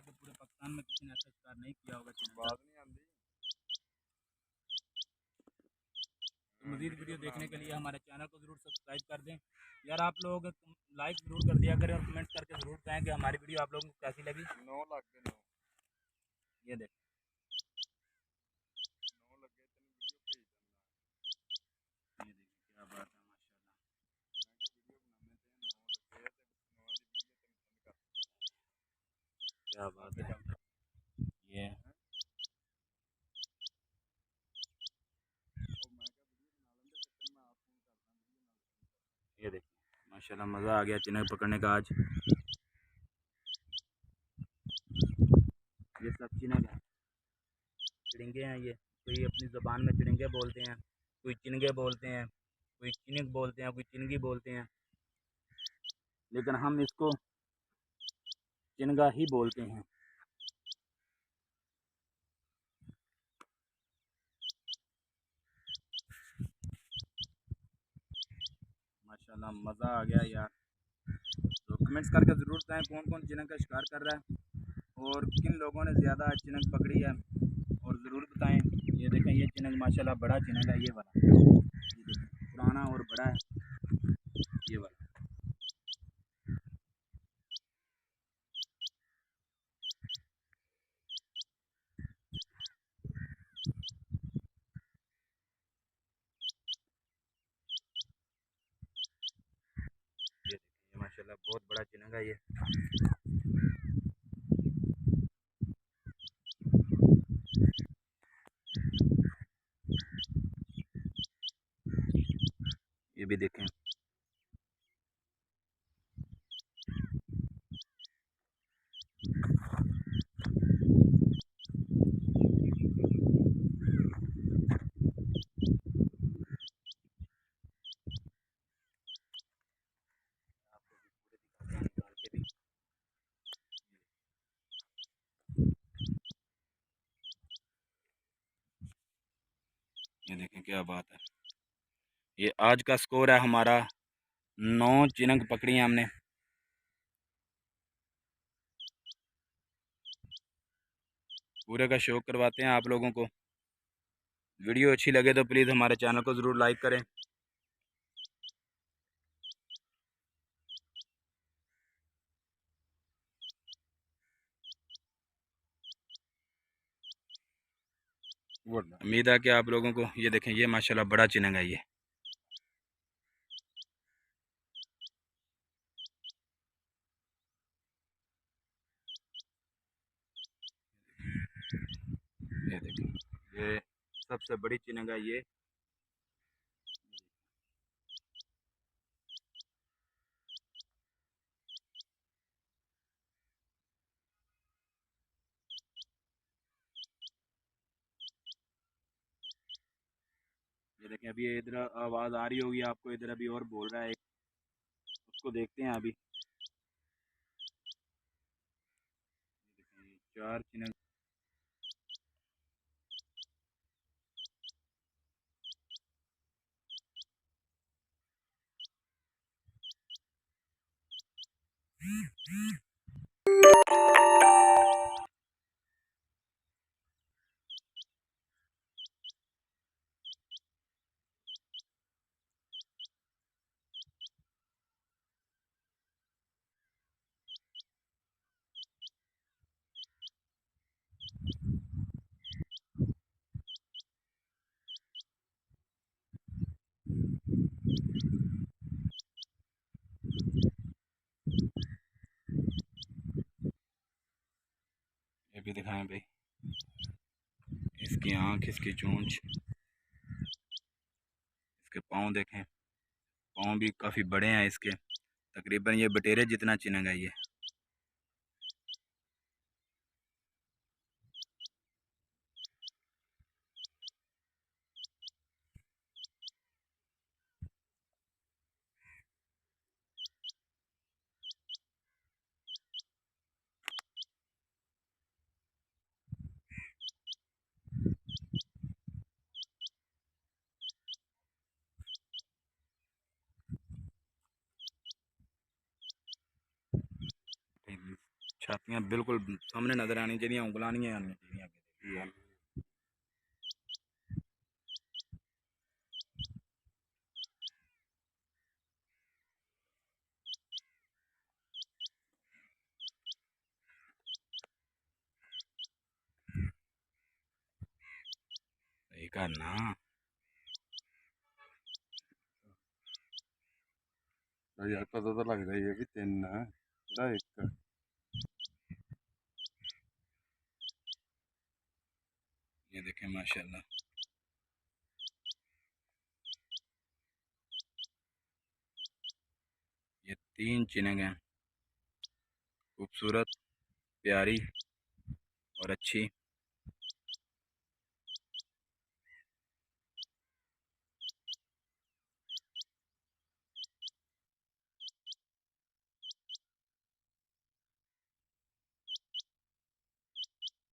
कि पूरे पाकिस्तान में किसी ने ऐसा शिकार नहीं किया होगा चिनंग का। बात नहीं आती। तो मज़ीद वीडियो देखने के लिए हमारे चैनल को ज़रूर सब्सक्राइब कर दें। यार आप लोग लाइक ज़रूर कर दिया करें और कमेंट्स करके ज़रूर कहें कि हमारी वीडियो आप लोगों को कैसी लगी। 9 लाख के 9 ये देखें, 9 लगे तेन वीडियो भेज देना। ये देखें क्या बात है माशाल्लाह। मैं क्या वीडियो बनाने थे 9 लगे ते 9 दी वीडियो तेन सेंड कर क्या बात है। ये और मैं क्या वीडियो बना लेंगे फिर तेन मैं आप फोन करदा वीडियो नाल। ये देखिए माशाल्लाह मज़ा आ गया चिनंग पकड़ने का आज। ये सब चिनंग है, चिड़िंगे हैं। ये कोई अपनी ज़बान में चिड़िंगे बोलते हैं, कोई चिनगे बोलते हैं, कोई चिनिक बोलते हैं, कोई चिनगी बोलते हैं, लेकिन हम इसको चिनगा ही बोलते हैं। माशाल्लाह मज़ा आ गया यार। तो कमेंट्स करके ज़रूर बताएं कौन कौन चिनंग का शिकार कर रहा है और किन लोगों ने ज़्यादा चिनंग पकड़ी है, और ज़रूर बताएं। ये देखें ये चिनंग माशाल्लाह बड़ा चिनंग है, ये वाला, ये देखें पुराना और बड़ा है ये वाला। ये देखें ये माशाल्लाह बहुत बड़ा चिनंग है ये। ये भी देखें, निकाल के भी। ये देखें क्या बात है। ये आज का स्कोर है हमारा 9 चिनंग पकड़ी हैं हमने। पूरे का शौक करवाते हैं आप लोगों को। वीडियो अच्छी लगे तो प्लीज़ हमारे चैनल को ज़रूर लाइक करें। उम्मीद है कि आप लोगों को ये देखें ये माशाल्लाह बड़ा चिनंग है ये। ये देखें ये सबसे बड़ी चिनंग है ये। ये देखें अभी इधर आवाज़ आ रही होगी आपको, इधर अभी और बोल रहा है एक, उसको देखते हैं अभी। ये देखें ये 4 चिनंग। ये भी दिखाएं भाई, इसकी आँख, इसकी चोंच, इसके पाँव देखें, पाँव भी काफ़ी बड़े हैं इसके। तकरीबन ये बटेरे जितना चिनंग है ये। छातियाँ बिल्कुल सामने नज़र आनी चाहिए, उंगलां नहीं आनी चाहिए। सही करना। यार पता तो लगता ही है भी 3 है, बड़ा 1। ये देखें माशाल्लाह, ये 3 चिनंग हैं, खूबसूरत, प्यारी और अच्छी।